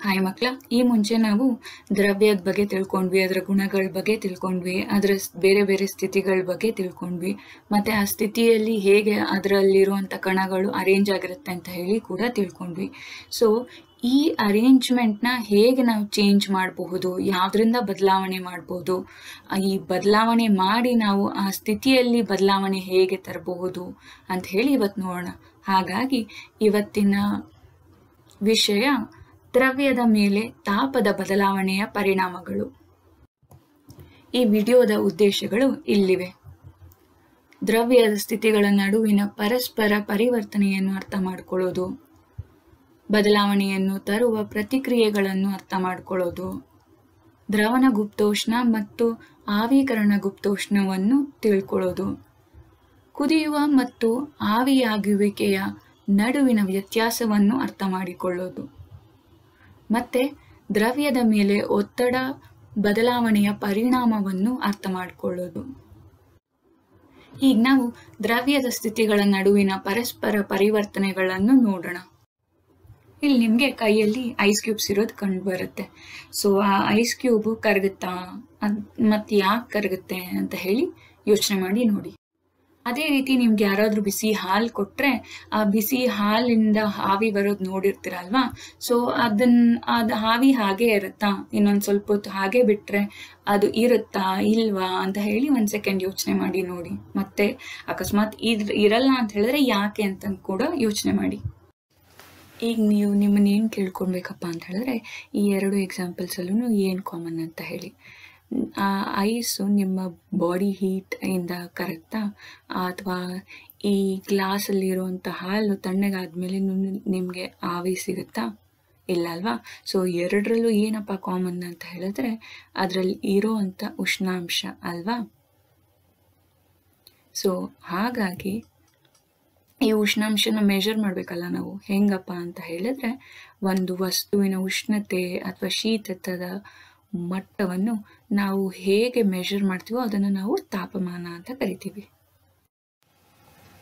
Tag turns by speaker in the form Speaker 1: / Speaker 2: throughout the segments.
Speaker 1: Hi ಮಕ್ಕಳ, ಈ ಮುಂಚೆ ನಾವು ದ್ರವ್ಯದ ಬಗ್ಗೆ ತಿಳ್ಕೊಂಡ್ವಿ, ಅದರ ಗುಣಗಳ ಬಗ್ಗೆ ತಿಳ್ಕೊಂಡ್ವಿ, ಅದರ ಬೇರೆ ಬೇರೆ ಸ್ಥಿತಿಗಳ ಬಗ್ಗೆ ತಿಳ್ಕೊಂಡ್ವಿ. ಮತ್ತೆ ಆ ಸ್ಥಿತಿಯಲ್ಲಿ ಹೇಗೆ ಅದರಲ್ಲಿರುವಂಥ ಕಣಗಳು ಅರೇಂಜ್ ಆಗಿರುತ್ತೆ ಅಂತ ಹೇಳಿ ಕೂಡ ತಿಳ್ಕೊಂಡ್ವಿ. ಸೊ ಈ ಅರೇಂಜ್ಮೆಂಟ್ನ ಹೇಗೆ ನಾವು ಚೇಂಜ್ ಮಾಡಬಹುದು, ಯಾವುದರಿಂದ ಬದಲಾವಣೆ ಮಾಡ್ಬೋದು, ಈ ಬದಲಾವಣೆ ಮಾಡಿ ನಾವು ಆ ಸ್ಥಿತಿಯಲ್ಲಿ ಬದಲಾವಣೆ ಹೇಗೆ ತರಬಹುದು ಅಂತ ಹೇಳಿ ಇವತ್ತು ನೋಡೋಣ. ಹಾಗಾಗಿ ಇವತ್ತಿನ ವಿಷಯ ದ್ರವ್ಯದ ಮೇಲೆ ತಾಪದ ಬದಲಾವಣೆಯ ಪರಿಣಾಮಗಳು. ಈ ವಿಡಿಯೋದ ಉದ್ದೇಶಗಳು ಇಲ್ಲಿವೆ. ದ್ರವ್ಯದ ಸ್ಥಿತಿಗಳ ನಡುವಿನ ಪರಸ್ಪರ ಪರಿವರ್ತನೆಯನ್ನು ಅರ್ಥ ಮಾಡಿಕೊಳ್ಳೋದು, ಬದಲಾವಣೆಯನ್ನು ತರುವ ಪ್ರತಿಕ್ರಿಯೆಗಳನ್ನು ಅರ್ಥ ಮಾಡಿಕೊಳ್ಳೋದು, ದ್ರವನ ಗುಪ್ತೋಷ್ಣ ಮತ್ತು ಆವಿಕರಣ ಗುಪ್ತೋಷ್ಣವನ್ನು ತಿಳ್ಕೊಳ್ಳೋದು, ಕುದಿಯುವ ಮತ್ತು ಆವಿಯಾಗುವಿಕೆಯ ನಡುವಿನ ವ್ಯತ್ಯಾಸವನ್ನು ಅರ್ಥ ಮಾಡಿಕೊಳ್ಳೋದು, ಮತ್ತೆ ದ್ರವ್ಯದ ಮೇಲೆ ಒತ್ತಡ ಬದಲಾವಣೆಯ ಪರಿಣಾಮವನ್ನು ಅರ್ಥ ಮಾಡಿಕೊಳ್ಳೋದು. ಈಗ ನಾವು ದ್ರವ್ಯದ ಸ್ಥಿತಿಗಳ ನಡುವಿನ ಪರಸ್ಪರ ಪರಿವರ್ತನೆಗಳನ್ನು ನೋಡೋಣ. ಇಲ್ಲಿ ನಿಮಗೆ ಕೈಯಲ್ಲಿ ಐಸ್ ಕ್ಯೂಬ್ಸ್ ಇರೋದು ಕಂಡು ಬರುತ್ತೆ. ಸೊ ಆ ಐಸ್ ಕ್ಯೂಬ್ ಕರಗುತ್ತಾ, ಮತ್ತೆ ಯಾಕೆ ಕರಗುತ್ತೆ ಅಂತ ಹೇಳಿ ಯೋಚನೆ ಮಾಡಿ ನೋಡಿ. ಅದೇ ರೀತಿ ನಿಮ್ಗೆ ಯಾರಾದ್ರೂ ಬಿಸಿ ಹಾಲು ಕೊಟ್ರೆ ಆ ಬಿಸಿ ಹಾಲಿಂದ ಆವಿ ಬರೋದು ನೋಡಿರ್ತೀರಲ್ವಾ. ಸೊ ಅದು ಆವಿ ಹಾಗೆ ಇರುತ್ತಾ, ಇನ್ನೊಂದು ಸ್ವಲ್ಪ ಹೊತ್ತು ಹಾಗೆ ಬಿಟ್ರೆ ಅದು ಇರುತ್ತಾ ಇಲ್ವಾ ಅಂತ ಹೇಳಿ 1 ಸೆಕೆಂಡ್ ಯೋಚನೆ ಮಾಡಿ ನೋಡಿ. ಮತ್ತೆ ಅಕಸ್ಮಾತ್ ಇರಲ್ಲ ಅಂತ ಹೇಳಿದ್ರೆ ಯಾಕೆ ಅಂತ ಕೂಡ ಯೋಚನೆ ಮಾಡಿ. ಈಗ ನೀವು ನಿಮ್ಮನ್ನೇನು ಕೇಳ್ಕೊಳ್ಬೇಕಪ್ಪ ಅಂತ ಹೇಳಿದ್ರೆ, ಈ 2 ಎಕ್ಸಾಂಪಲ್ಸಲ್ಲೂ ಏನು ಕಾಮನ್ ಅಂತ ಹೇಳಿ. ಆ ಐಸು ನಿಮ್ಮ ಬಾಡಿ ಹೀಟ್ ಇಂದ ಕರಗ್ತಾ, ಅಥವಾ ಈ ಗ್ಲಾಸಲ್ಲಿರುವಂಥ ಹಾಲು ತಣ್ಣಗಾದ್ಮೇಲೆ ನಿಮಗೆ ಆವಿ ಸಿಗುತ್ತಾ? ಇಲ್ಲ ಅಲ್ವಾ. ಸೊ ಎರಡರಲ್ಲೂ ಏನಪ್ಪ ಕಾಮನ್ ಅಂತ ಹೇಳಿದ್ರೆ, ಅದರಲ್ಲಿ ಇರೋ ಅಂಥ ಉಷ್ಣಾಂಶ ಅಲ್ವಾ. ಸೊ ಹಾಗಾಗಿ ಈ ಉಷ್ಣಾಂಶನ ಮೆಷರ್ ಮಾಡಬೇಕಲ್ಲ ನಾವು. ಹೆಂಗಪ್ಪ ಅಂತ ಹೇಳಿದ್ರೆ, ಒಂದು ವಸ್ತುವಿನ ಉಷ್ಣತೆ ಅಥವಾ ಶೀತದ ಮಟ್ಟವನ್ನು ನಾವು ಹೇಗೆ ಮೆಷರ್ ಮಾಡ್ತೀವೋ ಅದನ್ನು ನಾವು ತಾಪಮಾನ ಅಂತ ಕರಿತೀವಿ.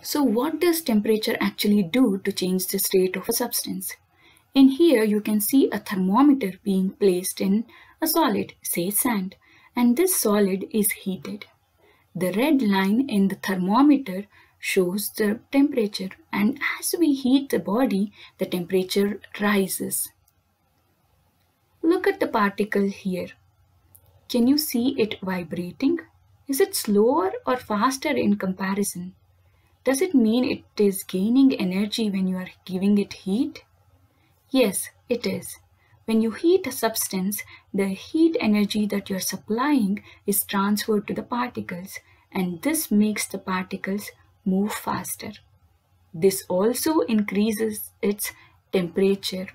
Speaker 1: So what does temperature actually do to change the state of a substance? In here you can see a thermometer being placed in a solid, say sand, and this solid is heated. The red line in the thermometer shows the temperature, and as we heat the body, the temperature rises. Look at the particle here. Can you see it vibrating? Is it slower or faster in comparison? Does it mean it is gaining energy when you are giving it heat? Yes, it is. When you heat a substance, the heat energy that you are supplying is transferred to the particles, and this makes the particles move faster. This also increases its temperature.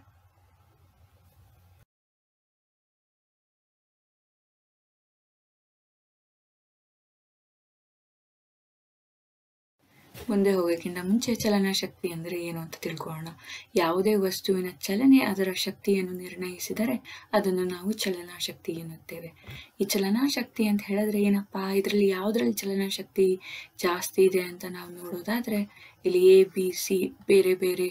Speaker 1: ಮುಂದೆ ಹೋಗೋಕ್ಕಿಂತ ಮುಂಚೆ ಚಲನಶಕ್ತಿ ಅಂದರೆ ಏನು ಅಂತ ತಿಳ್ಕೊಳ್ಳೋಣ. ಯಾವುದೇ ವಸ್ತುವಿನ ಚಲನೆ ಅದರ ಶಕ್ತಿಯನ್ನು ನಿರ್ಣಯಿಸಿದರೆ ಅದನ್ನು ನಾವು ಚಲನಶಕ್ತಿ ಎನ್ನುತ್ತೇವೆ. ಈ ಚಲನಶಕ್ತಿ ಅಂತ ಹೇಳಿದ್ರೆ ಏನಪ್ಪ, ಇದರಲ್ಲಿ ಯಾವುದರಲ್ಲಿ ಚಲನಶಕ್ತಿ ಜಾಸ್ತಿ ಇದೆ ಅಂತ ನಾವು ನೋಡೋದಾದರೆ, ಇಲ್ಲಿ ABC ಬೇರೆ ಬೇರೆ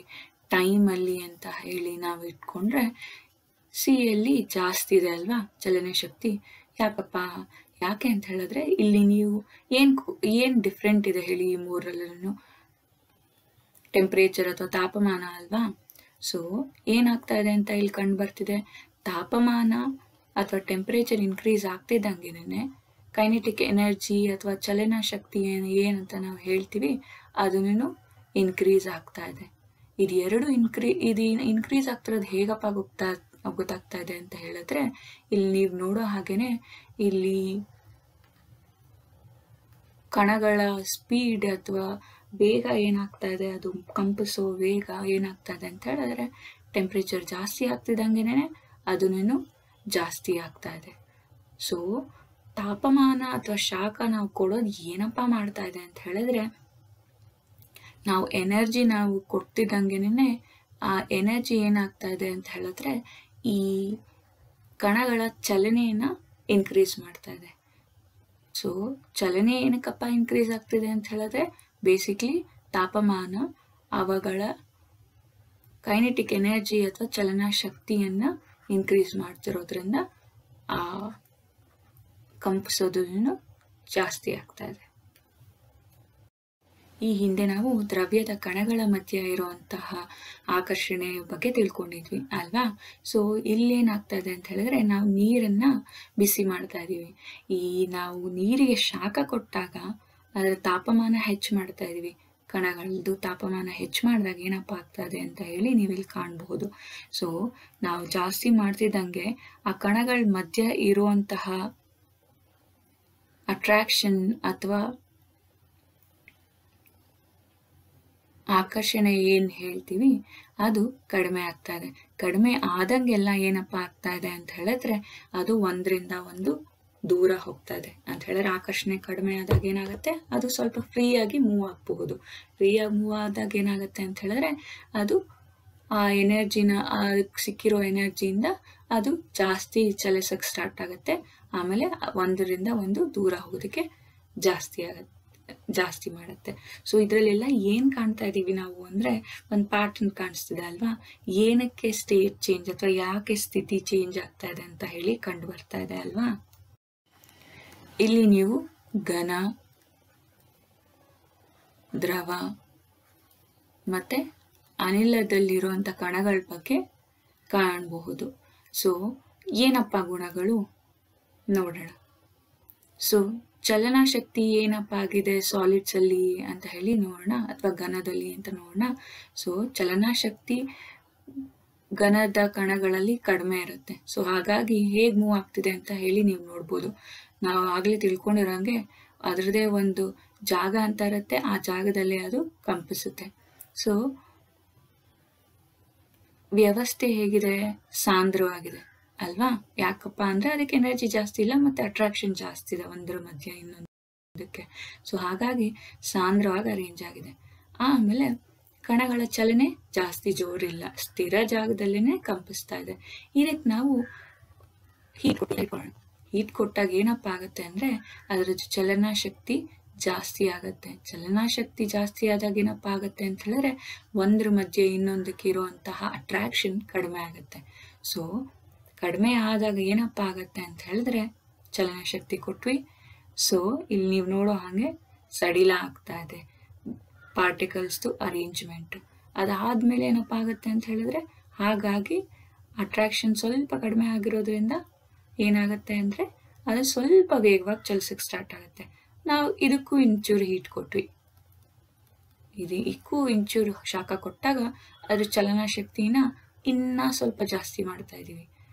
Speaker 1: ಟೈಮಲ್ಲಿ ಅಂತ ಹೇಳಿ ನಾವು ಇಟ್ಕೊಂಡ್ರೆ, Cಯಲ್ಲಿ ಜಾಸ್ತಿ ಇದೆ ಅಲ್ವಾ ಚಲನಶಕ್ತಿ. ಯಾಕೆ ಅಂತ ಹೇಳಿದ್ರೆ, ಇಲ್ಲಿ ನೀವು ಏನು ಡಿಫ್ರೆಂಟ್ ಇದೆ ಹೇಳಿ ಈ ಮೂರರಲ್ಲೂ? ಟೆಂಪ್ರೇಚರ್ ಅಥವಾ ತಾಪಮಾನ ಅಲ್ವಾ. ಸೊ ಏನಾಗ್ತಾ ಇದೆ ಅಂತ ಇಲ್ಲಿ ಕಂಡು ಬರ್ತಿದೆ, ತಾಪಮಾನ ಅಥವಾ ಟೆಂಪ್ರೇಚರ್ ಇನ್ಕ್ರೀಸ್ ಆಗ್ತಿದ್ದಂಗೆನೆ ಕೈನೆಟಿಕ್ ಎನರ್ಜಿ ಅಥವಾ ಚಲನ ಶಕ್ತಿ ಏನಂತ ನಾವು ಹೇಳ್ತೀವಿ ಅದನ್ನು ಇನ್ಕ್ರೀಸ್ ಆಗ್ತಾ ಇದೆ. ಇದು ಇನ್ಕ್ರೀಸ್ ಆಗ್ತಿರೋದು ಹೇಗಪ್ಪ ಗೊತ್ತಾಗ್ತಾ ಇದೆ ಅಂತ ಹೇಳಿದ್ರೆ, ಇಲ್ಲಿ ನೀವು ನೋಡೋ ಹಾಗೇನೆ ಇಲ್ಲಿ ಕಣಗಳ ಸ್ಪೀಡ್ ಅಥವಾ ವೇಗ ಏನಾಗ್ತಾ ಇದೆ, ಅದು ಕಂಪಿಸೋ ವೇಗ ಏನಾಗ್ತಾ ಇದೆ ಅಂತ ಹೇಳಿದ್ರೆ, ಟೆಂಪ್ರೇಚರ್ ಜಾಸ್ತಿ ಆಗ್ತಿದ್ದಂಗೆನೆ ಅದನ್ನು ಜಾಸ್ತಿ ಆಗ್ತಾ ಇದೆ. ಸೊ ತಾಪಮಾನ ಅಥವಾ ಶಾಖ ನಾವು ಕೊಡೋದು ಏನಪ್ಪ ಮಾಡ್ತಾ ಇದೆ ಅಂತ ಹೇಳಿದ್ರೆ, ನಾವು ಎನರ್ಜಿ ನಾವು ಕೊಡ್ತಿದ್ದಂಗೆನೆ ಆ ಎನರ್ಜಿ ಏನಾಗ್ತಾ ಇದೆ ಅಂತ ಹೇಳಿದ್ರೆ, ಈ ಕಣಗಳ ಚಲನೆಯನ್ನು ಇನ್ಕ್ರೀಸ್ ಮಾಡ್ತಾ ಇದೆ. ಸೊ ಚಲನೆ ಏನಕ್ಕಪ್ಪ ಇನ್ಕ್ರೀಸ್ ಆಗ್ತಿದೆ ಅಂತ ಹೇಳಿದ್ರೆ, ಬೇಸಿಕ್ಲಿ ತಾಪಮಾನ ಅವುಗಳ ಕೈನೆಟಿಕ್ ಎನರ್ಜಿ ಅಥವಾ ಚಲನ ಶಕ್ತಿಯನ್ನು ಇನ್ಕ್ರೀಸ್ ಮಾಡ್ತಿರೋದ್ರಿಂದ ಆ ಕಂಪಿಸೋದು ಜಾಸ್ತಿ ಆಗ್ತಾ ಇದೆ. ಈ ಹಿಂದೆ ನಾವು ದ್ರವ್ಯದ ಕಣಗಳ ಮಧ್ಯೆ ಇರುವಂತಹ ಆಕರ್ಷಣೆ ಬಗ್ಗೆ ತಿಳ್ಕೊಂಡಿದ್ವಿ ಅಲ್ವಾ. ಸೊ ಇಲ್ಲೇನಾಗ್ತಾ ಇದೆ ಅಂತ ಹೇಳಿದ್ರೆ, ನಾವು ನೀರನ್ನ ಬಿಸಿ ಮಾಡ್ತಾ ಇದೀವಿ. ನಾವು ನೀರಿಗೆ ಶಾಖ ಕೊಟ್ಟಾಗ ಅದರ ತಾಪಮಾನ ಹೆಚ್ಚು ಮಾಡ್ತಾ ಇದೀವಿ. ಕಣಗಳದ್ದು ತಾಪಮಾನ ಹೆಚ್ಚು ಮಾಡಿದಾಗ ಏನಪ್ಪ ಆಗ್ತದೆ ಅಂತ ಹೇಳಿ ನೀವಿಲ್ಲಿ ಕಾಣಬಹುದು. ಸೊ ನಾವು ಜಾಸ್ತಿ ಮಾಡ್ತಿದ್ದಂಗೆ ಆ ಕಣಗಳ ಮಧ್ಯ ಇರುವಂತಹ ಅಟ್ರಾಕ್ಷನ್ ಅಥವಾ ಆಕರ್ಷಣೆ ಏನ್ ಹೇಳ್ತೀವಿ ಅದು ಕಡಿಮೆ ಆಗ್ತಾ ಇದೆ. ಕಡಿಮೆ ಆದಂಗೆಲ್ಲ ಏನಪ್ಪಾ ಆಗ್ತಾ ಇದೆ ಅಂತ ಹೇಳಿದ್ರೆ, ಅದು ಒಂದರಿಂದ ಒಂದು ದೂರ ಹೋಗ್ತಾ ಇದೆ ಅಂತ ಹೇಳಿದ್ರೆ, ಆಕರ್ಷಣೆ ಕಡಿಮೆ ಆದಾಗ ಏನಾಗುತ್ತೆ, ಅದು ಸ್ವಲ್ಪ ಫ್ರೀ ಆಗಿ ಮೂವ್ ಆಗಬಹುದು. ಫ್ರೀ ಆಗಿ ಮೂವ್ ಆದಾಗ ಏನಾಗುತ್ತೆ ಅಂತ ಹೇಳಿದ್ರೆ, ಅದು ಆ ಎನರ್ಜಿನ ಸಿಕ್ಕಿರೋ ಎನರ್ಜಿಯಿಂದ ಅದು ಜಾಸ್ತಿ ಚಲಿಸಕ್ಕೆ ಸ್ಟಾರ್ಟ್ ಆಗುತ್ತೆ. ಆಮೇಲೆ ಒಂದರಿಂದ ಒಂದು ದೂರ ಹೋಗೋದಕ್ಕೆ ಜಾಸ್ತಿ ಮಾಡುತ್ತೆ. ಸೊ ಇದರಲ್ಲೆಲ್ಲ ಏನ್ ಕಾಣ್ತಾ ಇದೀವಿ ನಾವು ಅಂದ್ರೆ, ಒಂದು ಪ್ಯಾಟರ್ನ್ ಕಾಣಿಸ್ತಿದೆ ಅಲ್ವಾ. ಏನಕ್ಕೆ ಸ್ಟೇಟ್ ಚೇಂಜ್ ಅಥವಾ ಯಾಕೆ ಸ್ಥಿತಿ ಚೇಂಜ್ ಆಗ್ತಾ ಇದೆ ಅಂತ ಹೇಳಿ ಕಂಡು ಬರ್ತಾ ಇದೆ ಅಲ್ವಾ. ಇಲ್ಲಿ ನೀವು ಘನ, ದ್ರವ ಮತ್ತೆ ಅನಿಲದಲ್ಲಿರುವಂತ ಕಣಗಳ ಬಗ್ಗೆ ಕಾಣಬಹುದು. ಸೊ ಏನಪ್ಪ ಗುಣಗಳು ನೋಡೋಣ. ಸೊ ಚಲನಶಕ್ತಿ ಏನಪ್ಪ ಆಗಿದೆ ಸಾಲಿಡ್ಸ್ ಅಲ್ಲಿ ಅಂತ ಹೇಳಿ ನೋಡೋಣ, ಅಥವಾ ಘನದಲ್ಲಿ ಅಂತ ನೋಡೋಣ. ಸೊ ಚಲನಶಕ್ತಿ ಘನದ ಕಣಗಳಲ್ಲಿ ಕಡಿಮೆ ಇರುತ್ತೆ. ಸೊ ಹಾಗಾಗಿ ಹೇಗ್ ಮೂವ್ ಆಗ್ತಿದೆ ಅಂತ ಹೇಳಿ ನೀವು ನೋಡ್ಬೋದು. ನಾವು ಆಗ್ಲೇ ತಿಳ್ಕೊಂಡಿರೋಂಗೆ ಅದರದೇ ಒಂದು ಜಾಗ ಅಂತ ಇರುತ್ತೆ, ಆ ಜಾಗದಲ್ಲಿ ಅದು ಕಂಪಿಸುತ್ತೆ. ಸೊ ವ್ಯವಸ್ಥೆ ಹೇಗಿದೆ, ಸಾಂದ್ರವಾಗಿದೆ ಅಲ್ವಾ. ಯಾಕಪ್ಪ ಅಂದ್ರೆ ಅದಕ್ಕೆ ಎನರ್ಜಿ ಜಾಸ್ತಿ ಇಲ್ಲ ಮತ್ತೆ ಅಟ್ರಾಕ್ಷನ್ ಜಾಸ್ತಿ ಇದೆ ಒಂದರ ಮಧ್ಯೆ ಇನ್ನೊಂದಕ್ಕೆ. ಸೊ ಹಾಗಾಗಿ ಸಾಂದ್ರವಾಗಿ ಅರೇಂಜ್ ಆಗಿದೆ. ಆಮೇಲೆ ಕಣಗಳ ಚಲನೆ ಜಾಸ್ತಿ ಜೋರಿಲ್ಲ, ಸ್ಥಿರ ಜಾಗದಲ್ಲೇನೆ ಕಂಪಿಸ್ತಾ ಇದೆ. ಇದಕ್ಕೆ ನಾವು ಹೀಟ್ ಕೊಟ್ಟಾಗ ಏನಪ್ಪ ಆಗುತ್ತೆ ಅಂದ್ರೆ, ಅದರ ಚಲನಶಕ್ತಿ ಜಾಸ್ತಿ ಆಗತ್ತೆ. ಚಲನಶಕ್ತಿ ಜಾಸ್ತಿ ಆದಾಗ ಏನಪ್ಪ ಆಗತ್ತೆ ಅಂತ ಹೇಳಿದ್ರೆ, ಒಂದ್ರ ಮಧ್ಯೆ ಇನ್ನೊಂದಕ್ಕೆ ಇರುವಂತಹ ಅಟ್ರಾಕ್ಷನ್ ಕಡಿಮೆ ಆಗತ್ತೆ. ಸೊ ಕಡಿಮೆ ಆದಾಗ ಏನಪ್ಪ ಆಗತ್ತೆ ಅಂತ ಹೇಳಿದ್ರೆ, ಚಲನಶಕ್ತಿ ಕೊಟ್ವಿ. ಸೊ ಇಲ್ಲಿ ನೀವು ನೋಡೋ ಹಾಗೆ ಸಡಿಲ ಆಗ್ತಾ ಇದೆ ಪಾರ್ಟಿಕಲ್ಸ್ದು ಅರೇಂಜ್ಮೆಂಟ್. ಅದಾದ್ಮೇಲೆ ಏನಪ್ಪ ಆಗತ್ತೆ ಅಂತ ಹೇಳಿದ್ರೆ, ಹಾಗಾಗಿ ಅಟ್ರಾಕ್ಷನ್ ಸ್ವಲ್ಪ ಕಡಿಮೆ ಆಗಿರೋದ್ರಿಂದ ಏನಾಗತ್ತೆ ಅಂದ್ರೆ, ಅದು ಸ್ವಲ್ಪ ವೇಗವಾಗಿ ಚಲಿಸಕ್ಕೆ ಸ್ಟಾರ್ಟ್ ಆಗುತ್ತೆ. ನಾವು ಇದಕ್ಕೂ ಇಂಚೂರು ಹೀಟ್ ಕೊಟ್ವಿ, ಇದಕ್ಕೂ ಇಂಚೂರು ಶಾಖ ಕೊಟ್ಟಾಗ ಅದ್ರ ಚಲನಶಕ್ತಿನ ಇನ್ನ ಸ್ವಲ್ಪ ಜಾಸ್ತಿ ಮಾಡ್ತಾ ಇದೀವಿ.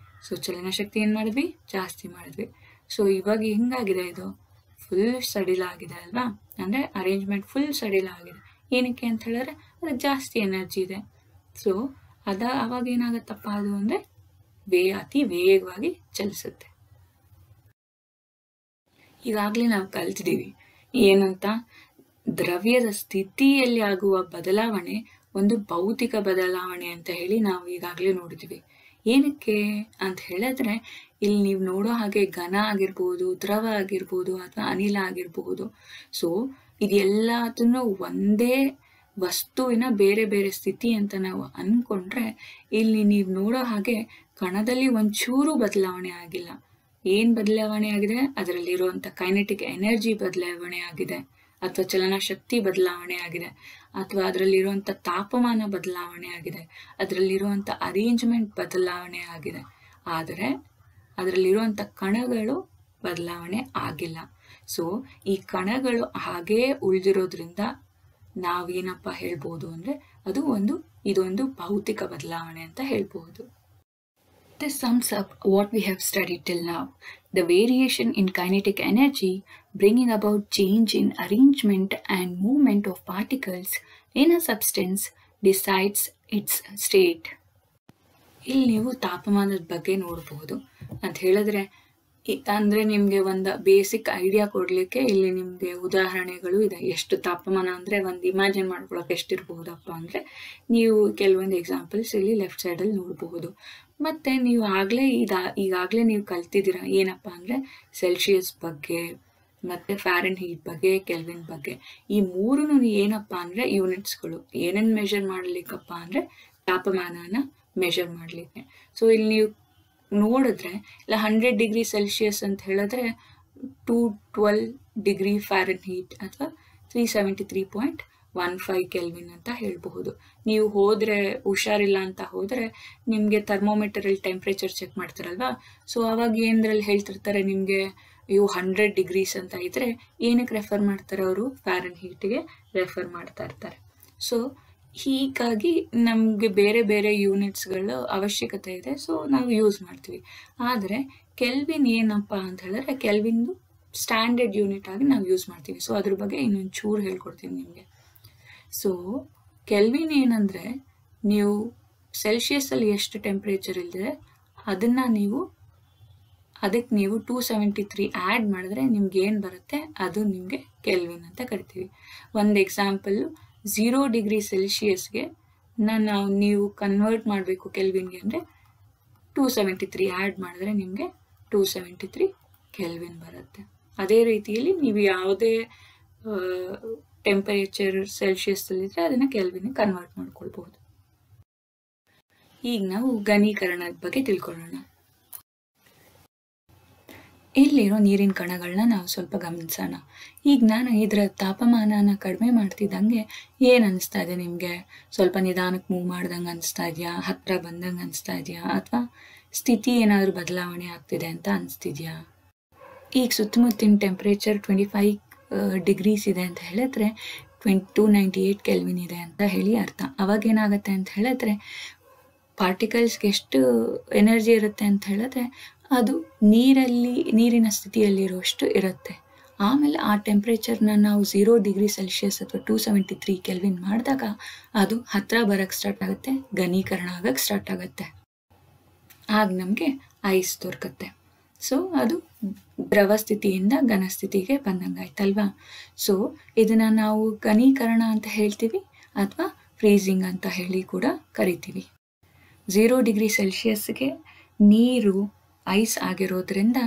Speaker 1: ಸೊ ಚಲನಶಕ್ತಿ ಏನ್ ಮಾಡಿದ್ವಿ, ಜಾಸ್ತಿ ಮಾಡಿದ್ವಿ. ಸೊ ಇವಾಗ ಹೆಂಗಾಗಿದೆ, ಇದು ಫುಲ್ ಸಡಿಲ ಆಗಿದೆ ಅಲ್ವಾ. ಅಂದ್ರೆ ಅರೇಂಜ್ಮೆಂಟ್ ಫುಲ್ ಸಡಿಲ ಆಗಿದೆ. ಏನಕ್ಕೆ ಅಂತ ಹೇಳಿದ್ರೆ, ಅದಕ್ಕೆ ಜಾಸ್ತಿ ಎನರ್ಜಿ ಇದೆ. ಸೊ ಅವಾಗ ಏನಾಗತ್ತಪ್ಪ ಅದು ಅಂದ್ರೆ, ಅತಿ ವೇಗವಾಗಿ ಚಲಿಸುತ್ತೆ. ಈಗಾಗ್ಲೇ ನಾವು ಕಲ್ತಿದೀವಿ ಏನಂತ, ದ್ರವ್ಯದ ಸ್ಥಿತಿಯಲ್ಲಿ ಆಗುವ ಬದಲಾವಣೆ ಒಂದು ಭೌತಿಕ ಬದಲಾವಣೆ ಅಂತ ಹೇಳಿ ನಾವು ಈಗಾಗ್ಲೇ ನೋಡಿದ್ವಿ. ಏನಕ್ಕೆ ಅಂತ ಹೇಳಿದ್ರೆ, ಇಲ್ಲಿ ನೀವು ನೋಡೋ ಹಾಗೆ ಘನ ಆಗಿರ್ಬೋದು, ದ್ರವ ಆಗಿರ್ಬೋದು, ಅಥವಾ ಅನಿಲ ಆಗಿರ್ಬಹುದು. ಸೊ ಇದೆಲ್ಲದನ್ನು ಒಂದೇ ವಸ್ತುವಿನ ಬೇರೆ ಬೇರೆ ಸ್ಥಿತಿ ಅಂತ ನಾವು ಅನ್ಕೊಂಡ್ರೆ, ಇಲ್ಲಿ ನೀವು ನೋಡೋ ಹಾಗೆ ಕಣದಲ್ಲಿ ಒಂಚೂರು ಬದಲಾವಣೆ ಆಗಿಲ್ಲ. ಏನ್ ಬದಲಾವಣೆ ಆಗಿದೆ, ಅದರಲ್ಲಿರುವಂತ ಕೈನೆಟಿಕ್ ಎನರ್ಜಿ ಬದಲಾವಣೆ ಆಗಿದೆ, ಅಥವಾ ಚಲನಶಕ್ತಿ ಬದಲಾವಣೆ ಆಗಿದೆ, ಅಥವಾ ಅದರಲ್ಲಿರುವಂತ ತಾಪಮಾನ ಬದಲಾವಣೆ ಆಗಿದೆ, ಅದರಲ್ಲಿರುವಂತ ಅರೇಂಜ್ಮೆಂಟ್ ಬದಲಾವಣೆ ಆಗಿದೆ. ಆದರೆ ಅದರಲ್ಲಿರುವಂತ ಕಣಗಳು ಬದಲಾವಣೆ ಆಗಿಲ್ಲ. ಸೊ ಈ ಕಣಗಳು ಹಾಗೇ ಉಳಿದಿರೋದ್ರಿಂದ ನಾವೇನಪ್ಪ ಹೇಳ್ಬೋದು ಅಂದ್ರೆ, ಇದೊಂದು ಭೌತಿಕ ಬದಲಾವಣೆ ಅಂತ ಹೇಳ್ಬಹುದು. This sums up what we have studied till now. The variation in kinetic energy bringing about change in arrangement and movement of particles in a substance decides its state. ಇಲ್ಲಿ ನೀವು ತಾಪಮಾನದ ಬಗ್ಗೆ ನೋಡಬಹುದು ಅಂತ ಹೇಳಿದ್ರೆ, ಅಂದ್ರೆ ನಿಮ್ಗೆ ಒಂದು ಬೇಸಿಕ್ ಐಡಿಯಾ ಕೊಡ್ಲಿಕ್ಕೆ ಇಲ್ಲಿ ನಿಮ್ಗೆ ಉದಾಹರಣೆಗಳು ಇದೆ. ಎಷ್ಟು ತಾಪಮಾನ ಅಂದ್ರೆ ಒಂದು ಇಮ್ಯಾಜಿನ್ ಮಾಡ್ಕೊಳಕ್ ಎಷ್ಟಿರಬಹುದಪ್ಪ ಅಂದ್ರೆ, ನೀವು ಕೆಲವೊಂದು ಎಕ್ಸಾಂಪಲ್ಸ್ ಇಲ್ಲಿ ಲೆಫ್ಟ್ ಸೈಡ್ ಅಲ್ಲಿ ನೋಡಬಹುದು. ಮತ್ತೆ ನೀವು ಈಗಾಗ್ಲೇ ನೀವು ಕಲ್ತಿದ್ದೀರಾ ಏನಪ್ಪಾ ಅಂದ್ರೆ, ಸೆಲ್ಸಿಯಸ್ ಬಗ್ಗೆ ಮತ್ತೆ ಫ್ಯಾರನ್ಹೀಟ್ ಬಗ್ಗೆ, ಕೆಲ್ವಿನ್ ಬಗ್ಗೆ. ಈ ಮೂರುನು ಏನಪ್ಪಾ ಅಂದ್ರೆ ಯೂನಿಟ್ಸ್ಗಳು. ಏನನ್ನ ಮೆಷರ್ ಮಾಡ್ಲಿಕ್ಕಪ್ಪ ಅಂದ್ರೆ ತಾಪಮಾನನ ಮೆಷರ್ ಮಾಡ್ಲಿಕ್ಕೆ. ಸೊ ಇಲ್ಲಿ ನೀವು ನೋಡಿದ್ರೆ ಇಲ್ಲ 100°C ಅಂತ ಹೇಳಿದ್ರೆ 212°F ಅಥವಾ 373.15 ಕೆಲ್ವಿನ್ ಅಂತ ಹೇಳಬಹುದು. ನೀವು ಹೋದ್ರೆ ಹುಷಾರಿಲ್ಲ ಅಂತ ಹೋದ್ರೆ ನಿಮಗೆ ಥರ್ಮೋಮೀಟರಲ್ಲಿ ಟೆಂಪ್ರೇಚರ್ ಚೆಕ್ ಮಾಡ್ತಾರಲ್ವಾ, ಸೊ ಅವಾಗ ಏನರಲ್ಲಿ ಹೇಳ್ತಿರ್ತಾರೆ ನಿಮಗೆ ಇವು 100 ಡಿಗ್ರೀಸ್ ಅಂತ ಇದ್ರೆ ಏನಕ್ಕೆ ರೆಫರ್ ಮಾಡ್ತಾರೆ ಅವರು? ಫ್ಯಾರನ್ಹೀಟ್ಗೆ ರೆಫರ್ ಮಾಡ್ತಾ ಇರ್ತಾರೆ. ಸೊ ಹೀಗಾಗಿ ನಮಗೆ ಬೇರೆ ಬೇರೆ ಯೂನಿಟ್ಸ್ಗಳ ಅವಶ್ಯಕತೆ ಇದೆ, ಸೊ ನಾವು ಯೂಸ್ ಮಾಡ್ತೀವಿ. ಆದರೆ ಕೆಲ್ವಿನ್ ಏನಪ್ಪ ಅಂತ ಹೇಳಿದ್ರೆ ಕೆಲ್ವಿನ್ದು ಸ್ಟ್ಯಾಂಡರ್ಡ್ ಯೂನಿಟ್ ಆಗಿ ನಾವು ಯೂಸ್ ಮಾಡ್ತೀವಿ. ಸೊ ಅದ್ರ ಬಗ್ಗೆ ಇನ್ನೊಂದು ಚೂರು ಹೇಳ್ಕೊಡ್ತೀನಿ ನಿಮಗೆ. ಸೊ ಕೆಲ್ವಿನ್ ಏನಂದರೆ ನೀವು ಸೆಲ್ಸಿಯಸ್ಸಲ್ಲಿ ಎಷ್ಟು ಟೆಂಪ್ರೇಚರ್ ಇಲ್ಲದೆ ಅದಕ್ಕೆ ನೀವು 273 ಆ್ಯಡ್ ಮಾಡಿದ್ರೆ ನಿಮ್ಗೆ ಏನು ಬರುತ್ತೆ ಅದು ನಿಮಗೆ ಕೆಲ್ವಿನ್ ಅಂತ ಕರಿತೀವಿ. ಒಂದು ಎಕ್ಸಾಂಪಲ್ಲು 0°C ನೀವು ಕನ್ವರ್ಟ್ ಮಾಡಬೇಕು ಕೆಲ್ವಿನ್ಗೆ ಅಂದರೆ 273 ಆ್ಯಡ್ ಮಾಡಿದ್ರೆ ನಿಮಗೆ 273 ಕೆಲ್ವಿನ್ ಬರುತ್ತೆ. ಅದೇ ರೀತಿಯಲ್ಲಿ ನೀವು ಯಾವುದೇ ಟೆಂಪರೇಚರ್ ಸೆಲ್ಸಿಯಸ್ಸಲ್ಲಿದ್ದರೆ ಅದನ್ನು ಕೆಲ್ವಿನ್ಗೆ ಕನ್ವರ್ಟ್ ಮಾಡ್ಕೊಳ್ಬಹುದು. ಈಗ ನಾವು ಘನೀಕರಣದ ಬಗ್ಗೆ ತಿಳ್ಕೊಳ್ಳೋಣ. ಇಲ್ಲಿರೋ ನೀರಿನ ಕಣಗಳನ್ನ ನಾವು ಸ್ವಲ್ಪ ಗಮನಿಸೋಣ. ಈಗ ನಾನು ಇದರ ತಾಪಮಾನನ ಕಡಿಮೆ ಮಾಡ್ತಿದ್ದಂಗೆ ಏನು ಅನಿಸ್ತಾ ಇದೆ ನಿಮಗೆ? ಸ್ವಲ್ಪ ನಿಧಾನಕ್ಕೆ ಮೂವ್ ಮಾಡ್ದಂಗೆ ಅನಿಸ್ತಾ ಇದೆಯಾ, ಹತ್ತಿರ ಬಂದಂಗೆ ಅನಿಸ್ತಾ ಇದೆಯಾ, ಅಥವಾ ಸ್ಥಿತಿ ಏನಾದರೂ ಬದಲಾವಣೆ ಆಗ್ತಿದೆ ಅಂತ ಅನಿಸ್ತಿದೆಯಾ? ಈಗ ಸುತ್ತಮುತ್ತಿನ ಟೆಂಪ್ರೇಚರ್ 25 ಡಿಗ್ರೀಸ್ ಇದೆ ಅಂತ ಹೇಳಿದ್ರೆ 298 ಕೆಲ್ವಿನ್ ಇದೆ ಅಂತ ಹೇಳಿ ಅರ್ಥ. ಅವಾಗ ಏನಾಗುತ್ತೆ ಅಂತ ಹೇಳಿದ್ರೆ ಪಾರ್ಟಿಕಲ್ಸ್ಗೆ ಎಷ್ಟು ಎನರ್ಜಿ ಇರುತ್ತೆ ಅಂತ ಹೇಳಿದ್ರೆ ಅದು ನೀರಿನ ಸ್ಥಿತಿಯಲ್ಲಿರುವಷ್ಟು ಇರುತ್ತೆ. ಆಮೇಲೆ ಆ ಟೆಂಪ್ರೇಚರ್ನ ನಾವು 0°C ಅಥವಾ 273 ಕೆಲ್ವಿನ್ ಮಾಡಿದಾಗ ಅದು ಹತ್ತಿರ ಬರೋಕ್ಕೆ ಸ್ಟಾರ್ಟ್ ಆಗುತ್ತೆ, ಘನೀಕರಣ ಆಗೋಕ್ಕೆ ಸ್ಟಾರ್ಟ್ ಆಗುತ್ತೆ. ಆಗ ನಮಗೆ ಐಸ್ ದೊರಕುತ್ತೆ. ಸೊ ಅದು ದ್ರವ ಸ್ಥಿತಿಯಿಂದ ಘನ ಸ್ಥಿತಿಗೆ ಬಂದಂಗೆ ಆಯ್ತಲ್ವಾ? ಸೊ ಇದನ್ನು ನಾವು ಘನೀಕರಣ ಅಂತ ಹೇಳ್ತೀವಿ ಅಥವಾ ಫ್ರೀಸಿಂಗ್ ಅಂತ ಹೇಳಿ ಕೂಡ ಕರಿತೀವಿ. 0°C ನೀರು ಐಸ್ ಆಗಿರೋದ್ರಿಂದ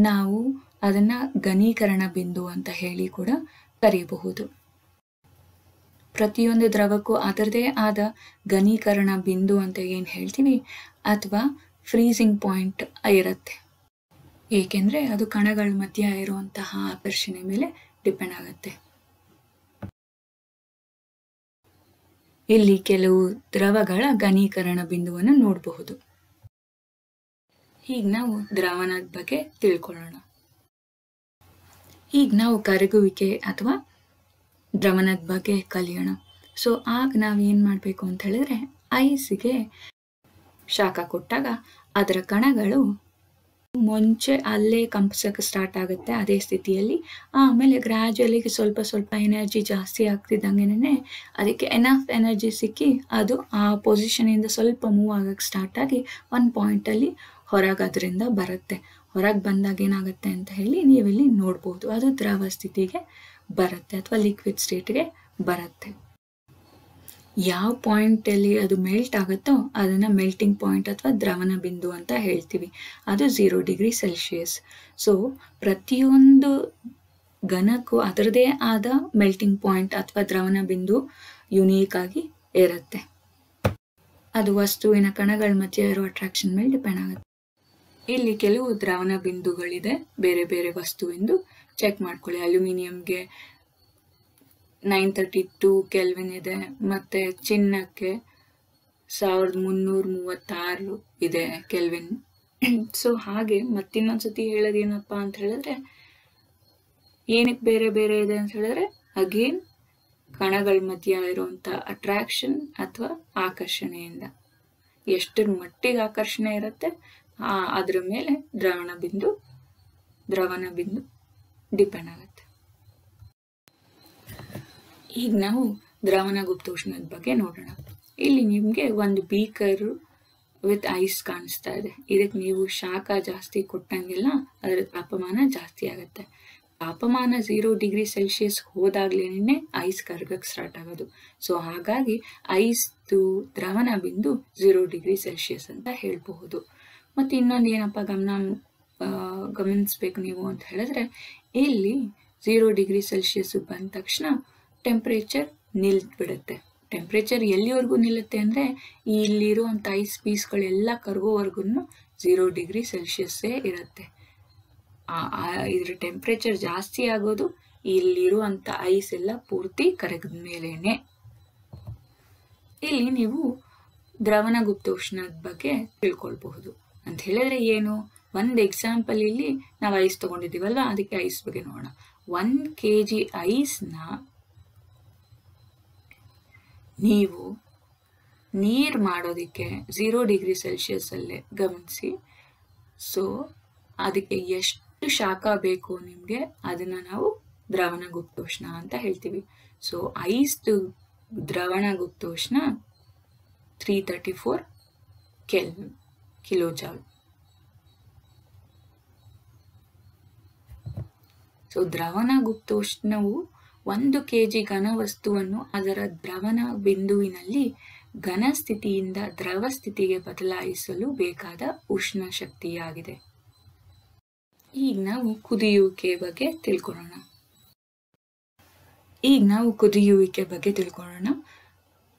Speaker 1: ನಾವು ಅದನ್ನು ಘನೀಕರಣ ಬಿಂದು ಅಂತ ಹೇಳಿ ಕೂಡ ಕರೀಬಹುದು. ಪ್ರತಿಯೊಂದು ದ್ರವಕ್ಕೂ ಅದರದೇ ಆದ ಘನೀಕರಣ ಬಿಂದು ಅಂತ ಏನು ಹೇಳ್ತೀವಿ ಅಥವಾ ಫ್ರೀಸಿಂಗ್ ಪಾಯಿಂಟ್ ಇರುತ್ತೆ. ಏಕೆಂದರೆ ಅದು ಕಣಗಳ ಮಧ್ಯ ಇರುವಂತಹ ಆಕರ್ಷಣೆ ಮೇಲೆ ಡಿಪೆಂಡ್ ಆಗುತ್ತೆ. ಇಲ್ಲಿ ಕೆಲವು ದ್ರವಗಳ ಘನೀಕರಣ ಬಿಂದುವನ್ನು ನೋಡಬಹುದು. ಈಗ ನಾವು ದ್ರಾವಣದ ಬಗ್ಗೆ ತಿಳ್ಕೊಳ್ಳೋಣ. ಈಗ ನಾವು ಕರಗುವಿಕೆ ಅಥವಾ ದ್ರವಣದ ಬಗ್ಗೆ ಕಲಿಯೋಣ. ಸೊ ಆಗ ನಾವು ಏನು ಮಾಡಬೇಕು ಅಂತ ಹೇಳಿದ್ರೆ ಐಸಿಗೆ ಶಾಖ ಕೊಟ್ಟಾಗ ಅದರ ಕಣಗಳು ಮುಂಚೆ ಅಲ್ಲೇ ಕಂಪಿಸೋಕ್ಕೆ ಸ್ಟಾರ್ಟ್ ಆಗುತ್ತೆ ಅದೇ ಸ್ಥಿತಿಯಲ್ಲಿ. ಆಮೇಲೆ ಗ್ರ್ಯಾಜುಯಲಿ ಸ್ವಲ್ಪ ಎನರ್ಜಿ ಜಾಸ್ತಿ ಆಗ್ತಿದ್ದಂಗೆ ಅದಕ್ಕೆ ಎನಫ್ ಎನರ್ಜಿ ಸಿಕ್ಕಿ ಅದು ಆ ಪೊಸಿಷನಿಂದ ಸ್ವಲ್ಪ ಮೂವ್ ಆಗೋಕ್ಕೆ ಸ್ಟಾರ್ಟ್ ಆಗಿ ಒಂದು ಪಾಯಿಂಟಲ್ಲಿ ಹೊರಗೆ ಅದರಿಂದ ಬರುತ್ತೆ. ಹೊರಗೆ ಬಂದಾಗ ಏನಾಗುತ್ತೆ ಅಂತ ಹೇಳಿ ನೀವಿಲ್ಲಿ ನೋಡ್ಬೋದು. ಅದು ದ್ರವ ಸ್ಥಿತಿಗೆ ಬರುತ್ತೆ ಅಥವಾ ಲಿಕ್ವಿಡ್ ಸ್ಟೇಟ್ಗೆ ಬರುತ್ತೆ. ಯಾವ ಪಾಯಿಂಟಲ್ಲಿ ಅದು ಮೆಲ್ಟ್ ಆಗುತ್ತೋ ಅದನ್ನು ಮೆಲ್ಟಿಂಗ್ ಪಾಯಿಂಟ್ ಅಥವಾ ದ್ರವಣ ಬಿಂದು ಅಂತ ಹೇಳ್ತೀವಿ. ಅದು 0°C. ಸೊ ಪ್ರತಿಯೊಂದು ಘನಕ್ಕೂ ಅದರದೇ ಆದ ಮೆಲ್ಟಿಂಗ್ ಪಾಯಿಂಟ್ ಅಥವಾ ದ್ರವಣ ಬಿಂದು ಯುನೀಕ್ ಆಗಿ ಇರುತ್ತೆ. ಅದು ವಸ್ತುವಿನ ಕಣಗಳ ಮಧ್ಯೆ ಇರೋ ಅಟ್ರಾಕ್ಷನ್ ಮೇಲೆ ಡಿಪೆಂಡ್ ಆಗುತ್ತೆ. ಇಲ್ಲಿ ಕೆಲವು ದ್ರವಣ ಬಿಂದುಗಳಿದೆ ಬೇರೆ ಬೇರೆ ವಸ್ತುವಿಂದು ಚೆಕ್ ಮಾಡ್ಕೊಳ್ಳಿ. ಅಲ್ಯೂಮಿನಿಯಂಗೆ 932 ಕೆಲ್ವಿನ್ ಇದೆ, ಮತ್ತು ಚಿನ್ನಕ್ಕೆ 1336 ಇದೆ ಕೆಲ್ವಿನ್. ಸೊ ಹಾಗೆ ಮತ್ತಿನ್ನೊಂದ್ಸತಿ ಹೇಳೋದೇನಪ್ಪ ಅಂತ ಹೇಳಿದ್ರೆ ಏನಕ್ಕೆ ಬೇರೆ ಬೇರೆ ಇದೆ ಅಂತ ಹೇಳಿದ್ರೆ ಅಗೇನ್ ಕಣಗಳ ಮಧ್ಯ ಇರುವಂಥ ಅಟ್ರಾಕ್ಷನ್ ಅಥವಾ ಆಕರ್ಷಣೆಯಿಂದ ಎಷ್ಟರ ಮಟ್ಟಿಗೆ ಆಕರ್ಷಣೆ ಇರುತ್ತೆ ಅದರ ಮೇಲೆ ದ್ರವಣ ಬಿಂದು ಡಿಪೆಂಡ್ ಆಗುತ್ತೆ. ಈಗ ನಾವು ದ್ರವಣ ಗುಪ್ತೋಷ್ಣದ ಬಗ್ಗೆ ನೋಡೋಣ. ಇಲ್ಲಿ ನಿಮಗೆ ಒಂದು ಬೀಕರ್ ವಿತ್ ಐಸ್ ಕಾಣಿಸ್ತಾ ಇದೆ. ಇದಕ್ಕೆ ನೀವು ಶಾಖ ಜಾಸ್ತಿ ಕೊಟ್ಟಂಗೆಲ್ಲ ಅದರ ತಾಪಮಾನ ಜಾಸ್ತಿ ಆಗುತ್ತೆ. ತಾಪಮಾನ 0°C ಹೋದಾಗ್ಲೇನೆ ಐಸ್ ಕರಗಕ್ಕೆ ಸ್ಟಾರ್ಟ್ ಆಗೋದು. ಸೊ ಹಾಗಾಗಿ ಐಸ್ದು ದ್ರವಣ ಬಿಂದು 0°C ಅಂತ ಹೇಳ್ಬಹುದು. ಮತ್ತು ಇನ್ನೊಂದು ಏನಪ್ಪ ಗಮನಿಸ್ಬೇಕು ನೀವು ಅಂತ ಹೇಳಿದ್ರೆ ಇಲ್ಲಿ 0°C ಬಂದ ತಕ್ಷಣ ಟೆಂಪ್ರೇಚರ್ ನಿಲ್ಬಿಡುತ್ತೆ. ಟೆಂಪ್ರೇಚರ್ ಎಲ್ಲಿವರೆಗೂ ನಿಲ್ಲುತ್ತೆ ಅಂದರೆ ಇಲ್ಲಿರುವಂಥ ಐಸ್ ಪೀಸ್ಗಳೆಲ್ಲ ಕರಗೋವರೆಗೂ 0 ಡಿಗ್ರಿ ಸೆಲ್ಸಿಯಸ್ಸೇ ಇರುತ್ತೆ. ಇದ್ರ ಟೆಂಪ್ರೇಚರ್ ಜಾಸ್ತಿ ಆಗೋದು ಇಲ್ಲಿರುವಂಥ ಐಸ್ ಎಲ್ಲ ಪೂರ್ತಿ ಕರಗಿದ ಮೇಲೇನೆ. ಇಲ್ಲಿ ನೀವು ದ್ರವನ ಗುಪ್ತೋಷ್ಣದ ಬಗ್ಗೆ ತಿಳ್ಕೊಳ್ಬಹುದು. ಅಂತ ಹೇಳಿದ್ರೆ ಏನು, ಒಂದು ಎಕ್ಸಾಂಪಲ್ ಇಲ್ಲಿ ನಾವು ಐಸ್ ತಗೊಂಡಿದ್ದೀವಲ್ವ, ಅದಕ್ಕೆ ಐಸ್ ಬಗ್ಗೆ ನೋಡೋಣ. 1 kg ಐಸ್ನ ನೀವು ನೀರು ಮಾಡೋದಕ್ಕೆ 0 ಡಿಗ್ರಿ ಸೆಲ್ಸಿಯಸ್ಸಲ್ಲೇ ಗಮನಿಸಿ. ಸೊ ಅದಕ್ಕೆ ಎಷ್ಟು ಶಾಖ ಬೇಕು ನಿಮಗೆ, ಅದನ್ನು ನಾವು ದ್ರವನ ಗುಪ್ತೋಷ್ಣ ಅಂತ ಹೇಳ್ತೀವಿ. So ಐಸ್ದು ದ್ರವಣ ಗುಪ್ತೋಷ್ಣ 334 kilojoule. ಸೊ ದ್ರವಣ ಗುಪ್ತೋಷ್ಣವು 1 kg ಘನ ವಸ್ತುವನ್ನು ಅದರ ದ್ರವಣ ಬಿಂದುವಿನಲ್ಲಿ ಘನ ಸ್ಥಿತಿಯಿಂದ ದ್ರವ ಸ್ಥಿತಿಗೆ ಬದಲಾಯಿಸಲು ಬೇಕಾದ ಉಷ್ಣ ಶಕ್ತಿಯಾಗಿದೆ. ಈಗ ನಾವು ಕುದಿಯುವಿಕೆ ಬಗ್ಗೆ ತಿಳ್ಕೊಳ್ಳೋಣ.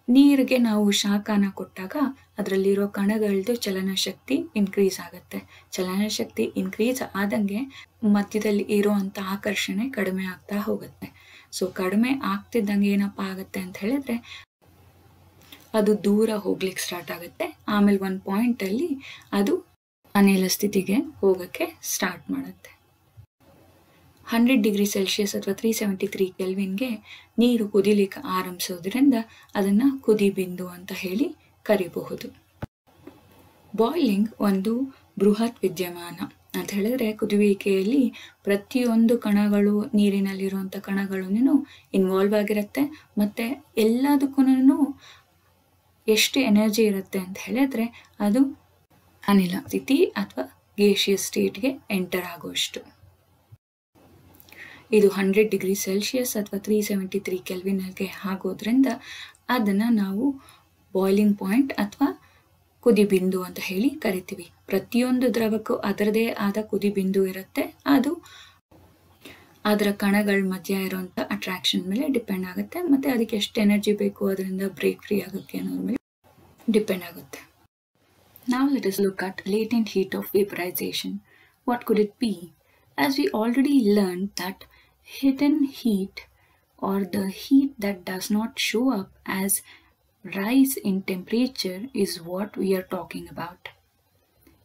Speaker 1: ನೀರಿಗೆ ನಾವು ಶಾಖನ ಕೊಟ್ಟಾಗ ಅದರಲ್ಲಿರೋ ಕಣಗಳದ್ದು ಚಲನಶಕ್ತಿ ಇನ್ಕ್ರೀಸ್ ಆಗುತ್ತೆ. ಚಲನಶಕ್ತಿ ಇನ್ಕ್ರೀಸ್ ಆದಂಗೆ ಮಧ್ಯದಲ್ಲಿ ಇರೋವಂಥ ಆಕರ್ಷಣೆ ಕಡಿಮೆ ಆಗ್ತಾ ಹೋಗುತ್ತೆ. ಸೊ ಕಡಿಮೆ ಆಗ್ತಿದ್ದಂಗೆ ಏನಪ್ಪ ಆಗುತ್ತೆ ಅಂತ ಹೇಳಿದ್ರೆ ಅದು ದೂರ ಹೋಗ್ಲಿಕ್ಕೆ ಸ್ಟಾರ್ಟ್ ಆಗುತ್ತೆ. ಆಮೇಲೆ ಒಂದು ಪಾಯಿಂಟಲ್ಲಿ ಅದು ಅನಿಲ ಸ್ಥಿತಿಗೆ ಹೋಗೋಕ್ಕೆ ಸ್ಟಾರ್ಟ್ ಮಾಡುತ್ತೆ. 100 ಡಿಗ್ರಿ ಸೆಲ್ಸಿಯಸ್ ಅಥವಾ 373 ಕೆಲ್ವಿನ್ಗೆ ನೀರು ಕುದಿಲಿಕ್ಕೆ ಆರಂಭಿಸೋದ್ರಿಂದ ಅದನ್ನು ಕುದಿ ಬಿಂದು ಅಂತ ಹೇಳಿ ಕರಿಬಹುದು. ಬಾಯ್ಲಿಂಗ್ ಒಂದು ಬೃಹತ್ ವಿದ್ಯಮಾನ ಅಂತ ಹೇಳಿದ್ರೆ ಕುದಿಯುವಿಕೆಯಲ್ಲಿ ಪ್ರತಿಯೊಂದು ಕಣಗಳು, ನೀರಿನಲ್ಲಿರುವಂಥ ಕಣಗಳೂ ಇನ್ವಾಲ್ವ್ ಆಗಿರುತ್ತೆ. ಮತ್ತು ಎಲ್ಲದಕ್ಕೂ ಎಷ್ಟು ಎನರ್ಜಿ ಇರುತ್ತೆ ಅಂತ ಹೇಳಿದ್ರೆ ಅದು ಅನಿಲ ಸ್ಥಿತಿ ಅಥವಾ ಗೇಷಿಯಸ್ ಸ್ಟೇಟ್ಗೆ ಎಂಟರ್ ಆಗೋಷ್ಟು. ಇದು 100 ಡಿಗ್ರಿ ಸೆಲ್ಸಿಯಸ್ ಅಥವಾ 373 ಕೆಲ್ವಿನ್ಗೆ ಆಗೋದ್ರಿಂದ ಅದನ್ನು ನಾವು ಬಾಯ್ಲಿಂಗ್ ಪಾಯಿಂಟ್ ಅಥವಾ ಕುದಿ ಬಿಂದು ಅಂತ ಹೇಳಿ ಕರಿತೀವಿ. ಪ್ರತಿಯೊಂದು ದ್ರವಕ್ಕೂ ಅದರದೇ ಆದ ಕುದಿ ಬಿಂದು ಇರುತ್ತೆ. ಅದು ಅದರ ಕಣಗಳ ಮಧ್ಯ ಇರುವಂಥ ಅಟ್ರಾಕ್ಷನ್ ಮೇಲೆ ಡಿಪೆಂಡ್ ಆಗುತ್ತೆ. ಮತ್ತು ಅದಕ್ಕೆ ಎಷ್ಟು ಎನರ್ಜಿ ಬೇಕು ಅದರಿಂದ ಬ್ರೇಕ್ ಫ್ರೀ ಆಗೋಕ್ಕೆ ಅನ್ನೋದ್ರ ಮೇಲೆ ಡಿಪೆಂಡ್ ಆಗುತ್ತೆ. Now let us look at latent heat of vaporization. What could it be? As we already learned that hidden heat, or the heat that does not show up as rise in temperature, is what we are talking about.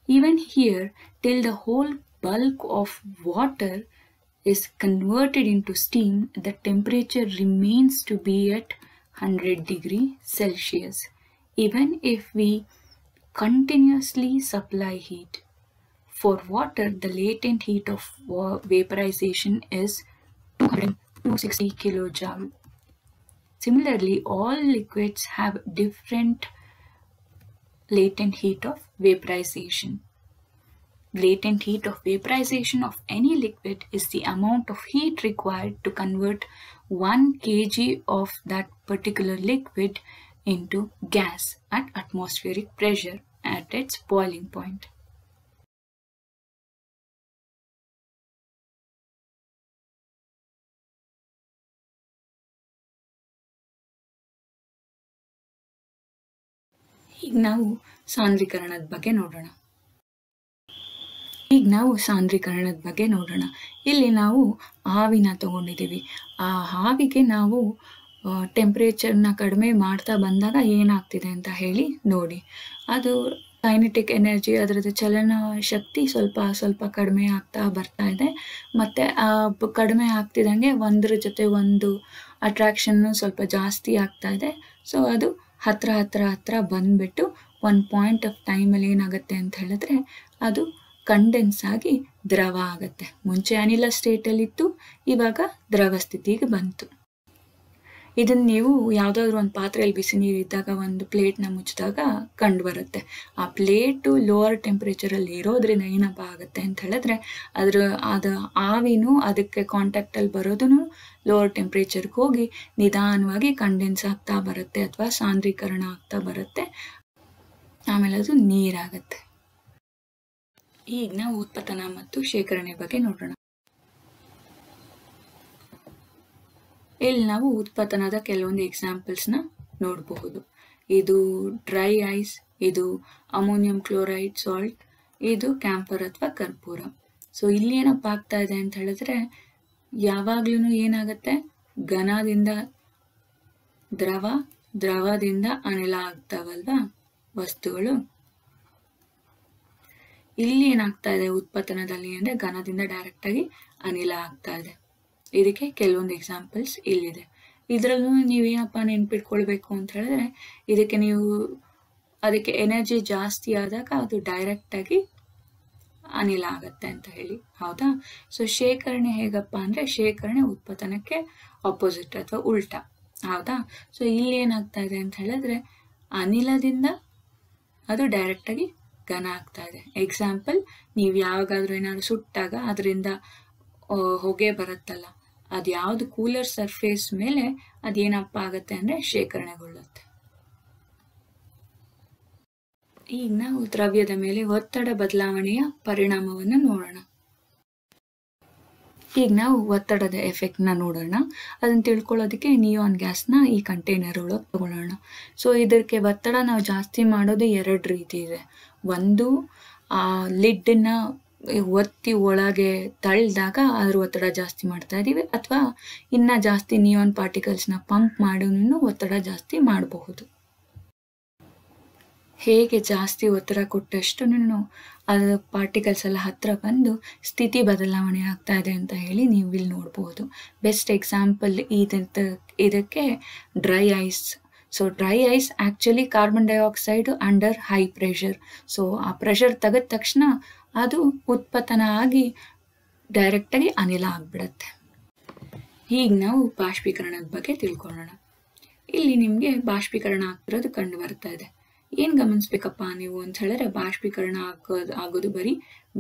Speaker 1: Even here, till the whole bulk of water is converted into steam, the temperature remains to be at 100 degrees Celsius, even if we continuously supply heat. For water, the latent heat of vaporization is 260 kilojoule. Similarly, all liquids have different latent heat of vaporization. Latent heat of vaporization of any liquid is the amount of heat required to convert 1 kg of that particular liquid into gas at atmospheric pressure at its boiling point. ಈಗ ನಾವು ಸಾಂದ್ರೀಕರಣದ ಬಗ್ಗೆ ನೋಡೋಣ. ಇಲ್ಲಿ ನಾವು ಆವಿನ ತಗೊಂಡಿದ್ದೀವಿ. ಆ ಆವಿಗೆ ನಾವು ಟೆಂಪ್ರೇಚರ್ನ ಕಡಿಮೆ ಮಾಡ್ತಾ ಬಂದಾಗ ಏನಾಗ್ತಿದೆ ಅಂತ ಹೇಳಿ ನೋಡಿ. ಅದು ಕೈನೆಟಿಕ್ ಎನರ್ಜಿ, ಅದರದ್ದು ಚಲನ ಶಕ್ತಿ ಸ್ವಲ್ಪ ಕಡಿಮೆ ಆಗ್ತಾ ಬರ್ತಾ ಇದೆ. ಮತ್ತು ಕಡಿಮೆ ಆಗ್ತಿದ್ದಂಗೆ ಒಂದ್ರ ಜೊತೆ ಒಂದು ಅಟ್ರಾಕ್ಷನ್ನು ಸ್ವಲ್ಪ ಜಾಸ್ತಿ ಆಗ್ತಾ ಇದೆ. ಸೊ ಅದು ಹತ್ರ ಬಂದ್ಬಿಟ್ಟು ಒಂದು ಪಾಯಿಂಟ್ ಆಫ್ ಟೈಮಲ್ಲಿ ಏನಾಗುತ್ತೆ ಅಂತ ಹೇಳಿದ್ರೆ ಅದು ಕಂಡೆನ್ಸ್ ಆಗಿ ದ್ರವ ಆಗುತ್ತೆ. ಮುಂಚೆ ಅನಿಲ ಸ್ಟೇಟಲ್ಲಿತ್ತು, ಇವಾಗ ದ್ರವ ಸ್ಥಿತಿಗೆ ಬಂತು. ಇದನ್ನು ನೀವು ಯಾವುದಾದ್ರೂ ಒಂದು ಪಾತ್ರೆಯಲ್ಲಿ ಬಿಸಿ ನೀರಿದ್ದಾಗ ಒಂದು ಪ್ಲೇಟ್ನ ಮುಚ್ಚಿದಾಗ ಕಂಡು ಬರುತ್ತೆ. ಆ ಪ್ಲೇಟು ಲೋವರ್ ಟೆಂಪ್ರೇಚರಲ್ಲಿ ಇರೋದ್ರಿಂದ ಏನಪ್ಪ ಆಗುತ್ತೆ ಅಂತ ಹೇಳಿದ್ರೆ ಅದು ಆವಿನೂ ಅದಕ್ಕೆ ಕಾಂಟ್ಯಾಕ್ಟಲ್ಲಿ ಬರೋದೂ ಲೋವರ್ ಟೆಂಪ್ರೇಚರ್ಗೆ ಹೋಗಿ ನಿಧಾನವಾಗಿ ಕಂಡೆನ್ಸ್ ಆಗ್ತಾ ಬರುತ್ತೆ ಅಥವಾ ಸಾಂದ್ರೀಕರಣ ಆಗ್ತಾ ಬರುತ್ತೆ. ಆಮೇಲೆ ಅದು ನೀರಾಗುತ್ತೆ. ಈಗ ನಾವು ಉತ್ಪತನ ಮತ್ತು ಶೇಖರಣೆ ಬಗ್ಗೆ ನೋಡೋಣ. ಇಲ್ಲಿ ನಾವು ಉತ್ಪತನದ ಕೆಲವೊಂದು ಎಕ್ಸಾಂಪಲ್ಸ್ನ ನೋಡಬಹುದು. ಇದು ಡ್ರೈ ಐಸ್, ಇದು ಅಮೋನಿಯಂ ಕ್ಲೋರೈಡ್ ಸಾಲ್ಟ್, ಇದು ಕ್ಯಾಂಫರ್ ಅಥವಾ ಕರ್ಪೂರ. ಸೊ ಇಲ್ಲಿ ಏನಪ್ಪ ಆಗ್ತಾ ಇದೆ ಅಂತ ಹೇಳಿದ್ರೆ, ಯಾವಾಗ್ಲೂ ಏನಾಗುತ್ತೆ, ಘನದಿಂದ ದ್ರವ, ದ್ರವದಿಂದ ಅನಿಲ ಆಗ್ತಾವಲ್ವಾ ವಸ್ತುಗಳು. ಇಲ್ಲಿ ಏನಾಗ್ತಾ ಇದೆ ಉತ್ಪತನದಲ್ಲಿ ಅಂದ್ರೆ ಘನದಿಂದ ಡೈರೆಕ್ಟ್ ಆಗಿ ಅನಿಲ ಆಗ್ತಾ ಇದೆ. ಇದಕ್ಕೆ ಕೆಲವೊಂದು ಎಕ್ಸಾಂಪಲ್ಸ್ ಇಲ್ಲಿದೆ. ಇದರಲ್ಲೂ ನೀವೇನಪ್ಪ ನೆನ್ಪಿಟ್ಕೊಳ್ಬೇಕು ಅಂತ ಹೇಳಿದ್ರೆ, ಅದಕ್ಕೆ ಎನರ್ಜಿ ಜಾಸ್ತಿ ಆದಾಗ ಅದು ಡೈರೆಕ್ಟ್ ಆಗಿ ಅನಿಲ ಆಗತ್ತೆ ಅಂತ ಹೇಳಿ, ಹೌದಾ. ಸೊ ಶೇಖರಣೆ ಹೇಗಪ್ಪ ಅಂದ್ರೆ, ಶೇಖರಣೆ ಉತ್ಪತನಕ್ಕೆ ಆಪೋಸಿಟ್ ಅಥವಾ ಉಲ್ಟಾ, ಹೌದಾ. ಸೊ ಇಲ್ಲಿ ಏನಾಗ್ತಾ ಇದೆ ಅಂತ ಹೇಳಿದ್ರೆ, ಅನಿಲದಿಂದ ಅದು ಡೈರೆಕ್ಟ್ ಆಗಿ ಘನ ಆಗ್ತಾ ಇದೆ. ಎಕ್ಸಾಂಪಲ್, ನೀವು ಯಾವಾಗಾದ್ರೂ ಏನಾದ್ರು ಸುಟ್ಟಾಗ ಅದರಿಂದ ಹೊಗೆ ಬರುತ್ತಲ್ಲ, ಅದು ಯಾವ್ದು ಕೂಲರ್ ಸರ್ಫೇಸ್ ಮೇಲೆ ಅದೇನಪ್ಪ ಆಗತ್ತೆ ಅಂದ್ರೆ ಶೇಖರಣೆಗೊಳ್ಳುತ್ತೆ. ಈಗ ನಾವು ದ್ರವ್ಯದ ಮೇಲೆ ಒತ್ತಡ ಬದಲಾವಣೆಯ ಪರಿಣಾಮವನ್ನು ನೋಡೋಣ. ಈಗ ನಾವು ಒತ್ತಡದ ಎಫೆಕ್ಟ್ ನ ನೋಡೋಣ. ಅದನ್ನ ತಿಳ್ಕೊಳ್ಳೋದಕ್ಕೆ ನಿಯಾನ್ ಗ್ಯಾಸ್ ನ ಈ ಕಂಟೈನರ್ ಒಳಗೆ ತಗೊಳ್ಳೋಣ. ಸೊ ಇದಕ್ಕೆ ಒತ್ತಡ ನಾವು ಜಾಸ್ತಿ ಮಾಡೋದು 2 ರೀತಿ ಇದೆ. ಒಂದು, ಆ ಲಿಡ್ ನ ಒತ್ತಿ ಒಳಗೆ ತಳ್ಳಿದಾಗ ಅದ್ರ ಒತ್ತಡ ಜಾಸ್ತಿ ಮಾಡ್ತಾ ಇದೀವಿ, ಅಥವಾ ಇನ್ನ ಜಾಸ್ತಿ ನಿಯಾನ್ ಪಾರ್ಟಿಕಲ್ಸ್ ನ ಪಂಪ್ ಮಾಡೋನು ಒತ್ತಡ ಜಾಸ್ತಿ ಮಾಡಬಹುದು. ಹೇಗೆ ಜಾಸ್ತಿ ಒತ್ತಡ ಕೊಟ್ಟಷ್ಟು ಅದರ ಪಾರ್ಟಿಕಲ್ಸ್ ಎಲ್ಲ ಹತ್ರ ಬಂದು ಸ್ಥಿತಿ ಬದಲಾವಣೆ ಆಗ್ತಾ ಇದೆ ಅಂತ ಹೇಳಿ ನೀವು ಇಲ್ಲಿ ನೋಡಬಹುದು. ಬೆಸ್ಟ್ ಎಕ್ಸಾಂಪಲ್ ಇದಕ್ಕೆ dry ice. So dry ice actually carbon dioxide under high pressure. So ಆ ಪ್ರೆಷರ್ ತೆಗೆದ ತಕ್ಷಣ ಅದು ಉತ್ಪತನ ಆಗಿ ಡೈರೆಕ್ಟ್ ಆಗಿ ಅನಿಲ ಆಗ್ಬಿಡತ್ತೆ. ಈಗ ನಾವು ಬಾಷ್ಪೀಕರಣದ ಬಗ್ಗೆ ತಿಳ್ಕೊಳ್ಳೋಣ. ಇಲ್ಲಿ ನಿಮ್ಗೆ ಬಾಷ್ಪೀಕರಣ ಆಗ್ತಿರೋದು ಕಂಡು ಬರ್ತಾ ಇದೆ. ಏನ್ ಗಮನಿಸ್ಬೇಕಪ್ಪ ನೀವು ಅಂತ ಹೇಳಿದ್ರೆ, ಬಾಷ್ಪೀಕರಣ ಆಗೋದು ಬರೀ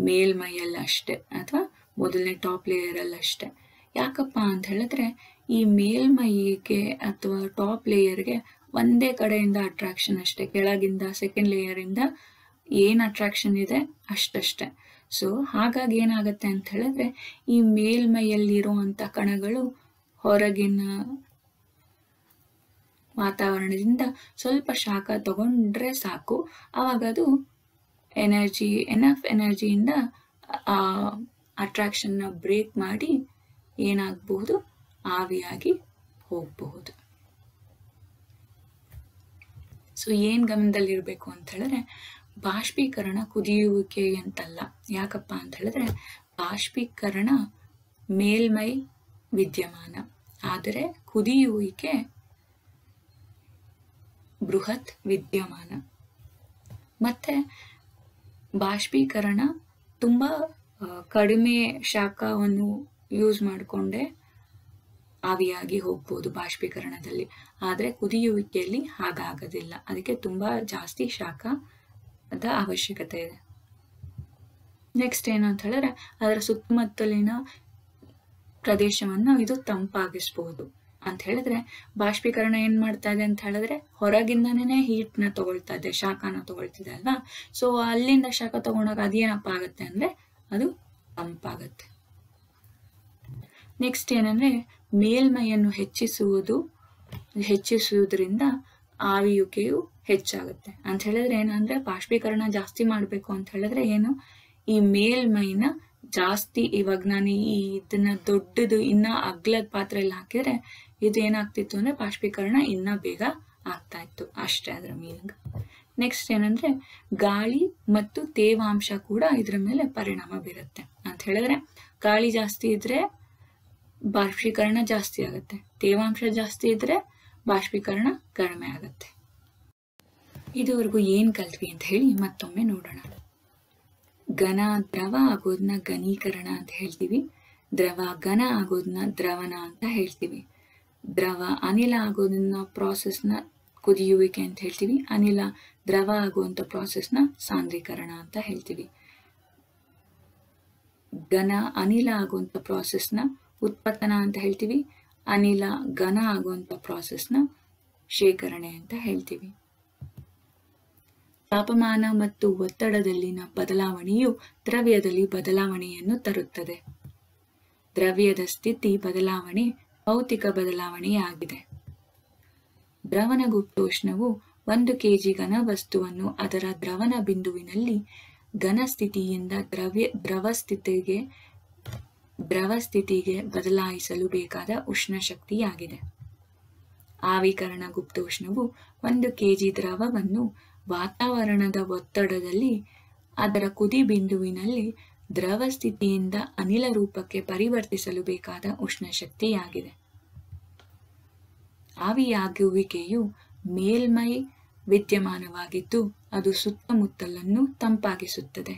Speaker 1: ಮೇಲ್ಮೈಯಲ್ಲಿ ಅಷ್ಟೇ, ಅಥವಾ ಮೊದಲನೇ ಟಾಪ್ ಲೇಯರ್ ಅಲ್ಲಿ ಅಷ್ಟೇ. ಯಾಕಪ್ಪ ಅಂತ ಹೇಳಿದ್ರೆ, ಈ ಮೇಲ್ಮೈಗೆ ಅಥವಾ ಟಾಪ್ ಲೇಯರ್ಗೆ ಒಂದೇ ಕಡೆಯಿಂದ ಅಟ್ರಾಕ್ಷನ್ ಅಷ್ಟೇ, ಕೆಳಗಿಂದ ಸೆಕೆಂಡ್ ಲೇಯರ್ ಇಂದ ಏನ್ ಅಟ್ರಾಕ್ಷನ್ ಇದೆ ಅಷ್ಟಷ್ಟೇ. ಸೊ ಹಾಗಾಗಿ ಏನಾಗತ್ತೆ ಅಂತ ಹೇಳಿದ್ರೆ, ಈ ಮೇಲ್ಮೈಯಲ್ಲಿರುವಂತ ಕಣಗಳು ಹೊರಗಿನ ವಾತಾವರಣದಿಂದ ಸ್ವಲ್ಪ ಶಾಖ ತಗೊಂಡ್ರೆ ಸಾಕು, ಆವಾಗ ಅದು ಎನಫ್ ಎನರ್ಜಿಯಿಂದ ಆ ಅಟ್ರಾಕ್ಷನ್ನ ಬ್ರೇಕ್ ಮಾಡಿ ಏನಾಗಬಹುದು, ಆವಿಯಾಗಿ ಹೋಗಬಹುದು. ಸೊ ಏನ್ ಗಮನದಲ್ಲಿರ್ಬೇಕು ಅಂತ ಹೇಳಿದ್ರೆ, ಬಾಷ್ಪೀಕರಣ ಕುದಿಯುವಿಕೆ ಅಂತಲ್ಲ. ಯಾಕಪ್ಪ ಅಂತ ಹೇಳಿದ್ರೆ, ಬಾಷ್ಪೀಕರಣ ಮೇಲ್ಮೈ ವಿದ್ಯಮಾನ, ಆದರೆ ಕುದಿಯುವಿಕೆ ಬೃಹತ್ ವಿದ್ಯಮಾನ. ಮತ್ತೆ ಬಾಷ್ಪೀಕರಣ ತುಂಬಾ ಕಡಿಮೆ ಶಾಖವನ್ನು ಯೂಸ್ ಮಾಡಿಕೊಂಡೆ ಆವಿಯಾಗಿ ಹೋಗ್ಬೋದು ಬಾಷ್ಪೀಕರಣದಲ್ಲಿ, ಆದರೆ ಕುದಿಯುವಿಕೆಯಲ್ಲಿ ಹಾಗಾಗೋದಿಲ್ಲ. ಅದಕ್ಕೆ ತುಂಬಾ ಜಾಸ್ತಿ ಶಾಖದ ಅವಶ್ಯಕತೆ ಇದೆ. ನೆಕ್ಸ್ಟ್ ಏನಂತ ಹೇಳಿದ್ರೆ, ಅದರ ಸುತ್ತಮುತ್ತಲಿನ ಪ್ರದೇಶವನ್ನು ಇದು ತಂಪಾಗಿಸಬಹುದು ಅಂತ ಹೇಳಿದ್ರೆ, ಬಾಷ್ಪೀಕರಣ ಏನ್ ಮಾಡ್ತಾ ಇದೆ ಅಂತ ಹೇಳಿದ್ರೆ, ಹೊರಗಿಂದನೇ ಹೀಟ್ ನ ತಗೊಳ್ತಾ ಇದೆ, ಶಾಖನ ತಗೊಳ್ತಿದೆ ಅಲ್ವಾ. ಸೊ ಅಲ್ಲಿಂದ ಶಾಖ ತಗೊಂಡಾಗ ಅದೇನಪ್ಪ ಆಗತ್ತೆ ಅಂದ್ರೆ ಅದು ತಂಪಾಗತ್ತೆ. ನೆಕ್ಸ್ಟ್ ಏನಂದ್ರೆ, ಮೇಲ್ಮೈಯನ್ನು ಹೆಚ್ಚಿಸುವುದರಿಂದ ಆವಿಯುವಿಕೆಯು ಹೆಚ್ಚಾಗುತ್ತೆ ಅಂತ ಹೇಳಿದ್ರೆ ಏನಂದ್ರೆ, ಬಾಷ್ಪೀಕರಣ ಜಾಸ್ತಿ ಮಾಡ್ಬೇಕು ಅಂತ ಹೇಳಿದ್ರೆ ಏನು, ಈ ಮೇಲ್ಮೈನ ಜಾಸ್ತಿ, ಇವಾಗ ನಾನು ಇದನ್ನ ದೊಡ್ಡದು ಇನ್ನ ಅಗ್ಲದ ಪಾತ್ರೆಯಲ್ಲಿ ಹಾಕಿದ್ರೆ ಇದು ಏನಾಗ್ತಿತ್ತು ಅಂದ್ರೆ ಬಾಷ್ಪೀಕರಣ ಇನ್ನ ಬೇಗ ಆಗ್ತಾ ಇತ್ತು, ಅಷ್ಟೇ ಅದರ ಮೀನಿಂಗ್. ನೆಕ್ಸ್ಟ್ ಏನಂದ್ರೆ, ಗಾಳಿ ಮತ್ತು ತೇವಾಂಶ ಕೂಡ ಇದ್ರ ಮೇಲೆ ಪರಿಣಾಮ ಬೀರುತ್ತೆ ಅಂತ ಹೇಳಿದ್ರೆ, ಗಾಳಿ ಜಾಸ್ತಿ ಇದ್ರೆ ಬಾಷ್ಪೀಕರಣ ಜಾಸ್ತಿ ಆಗುತ್ತೆ, ತೇವಾಂಶ ಜಾಸ್ತಿ ಇದ್ರೆ ಬಾಷ್ಪೀಕರಣ ಕಡಿಮೆ ಆಗುತ್ತೆ. ಇದುವರೆಗೂ ಏನ್ ಕಲ್ತ್ವಿ ಅಂತ ಹೇಳಿ ಮತ್ತೊಮ್ಮೆ ನೋಡೋಣ. ಘನ ದ್ರವ ಆಗೋದನ್ನ ಘನೀಕರಣ ಅಂತ ಹೇಳ್ತೀವಿ, ದ್ರವ ಘನ ಆಗೋದನ್ನ ದ್ರವಣ ಅಂತ ಹೇಳ್ತೀವಿ, ದ್ರವ ಅನಿಲ ಆಗೋದನ್ನ ಪ್ರಾಸೆಸ್ನ ಕುದಿಯುವಿಕೆ ಅಂತ ಹೇಳ್ತೀವಿ, ಅನಿಲ ದ್ರವ ಆಗುವಂತ ಪ್ರಾಸೆಸ್ನ ಸಾಂದ್ರೀಕರಣ ಅಂತ ಹೇಳ್ತೀವಿ, ಘನ ಅನಿಲ ಆಗುವಂತ ಪ್ರಾಸೆಸ್ನ ಉತ್ಪತ್ತನ ಅಂತ ಹೇಳ್ತೀವಿ, ಅನಿಲ ಘನ ಆಗುವಂತ ಪ್ರಾಸೆಸ್ನ ಶೇಖರಣೆ ಅಂತ ಹೇಳ್ತೀವಿ. ತಾಪಮಾನ ಮತ್ತು ಒತ್ತಡದಲ್ಲಿನ ಬದಲಾವಣೆಯು ದ್ರವ್ಯದಲ್ಲಿ ಬದಲಾವಣೆಯನ್ನು ತರುತ್ತದೆ. ದ್ರವ್ಯದ ಸ್ಥಿತಿ ಬದಲಾವಣೆ ಭೌತಿಕ ಬದಲಾವಣೆಯಾಗಿದೆ. ದ್ರವನ ಗುಪ್ತೋಷ್ಣವು 1 kg ಘನ ವಸ್ತುವನ್ನು ಅದರ ದ್ರವನ ಬಿಂದುವಿನಲ್ಲಿ ಘನ ಸ್ಥಿತಿಯಿಂದ ದ್ರವ ಸ್ಥಿತಿಗೆ ಬದಲಾಯಿಸಲು ಬೇಕಾದ ಉಷ್ಣ ಶಕ್ತಿಯಾಗಿದೆ. ಆವಿಕರಣ ಗುಪ್ತೋಷ್ಣವು 1 kg ದ್ರವವನ್ನು ವಾತಾವರಣದ ಒತ್ತಡದಲ್ಲಿ ಅದರ ಕುದಿ ಬಿಂದುವಿನಲ್ಲಿ ದ್ರವ ಸ್ಥಿತಿಯಿಂದ ಅನಿಲ ರೂಪಕ್ಕೆ ಪರಿವರ್ತಿಸಲು ಬೇಕಾದ ಉಷ್ಣ ಶಕ್ತಿಯಾಗಿದೆ. ಆವಿಯಾಗುವಿಕೆಯು ಮೇಲ್ಮೈ ವಿದ್ಯಮಾನವಾಗಿದ್ದು ಅದು ಸುತ್ತಮುತ್ತಲನ್ನು ತಂಪಾಗಿಸುತ್ತದೆ.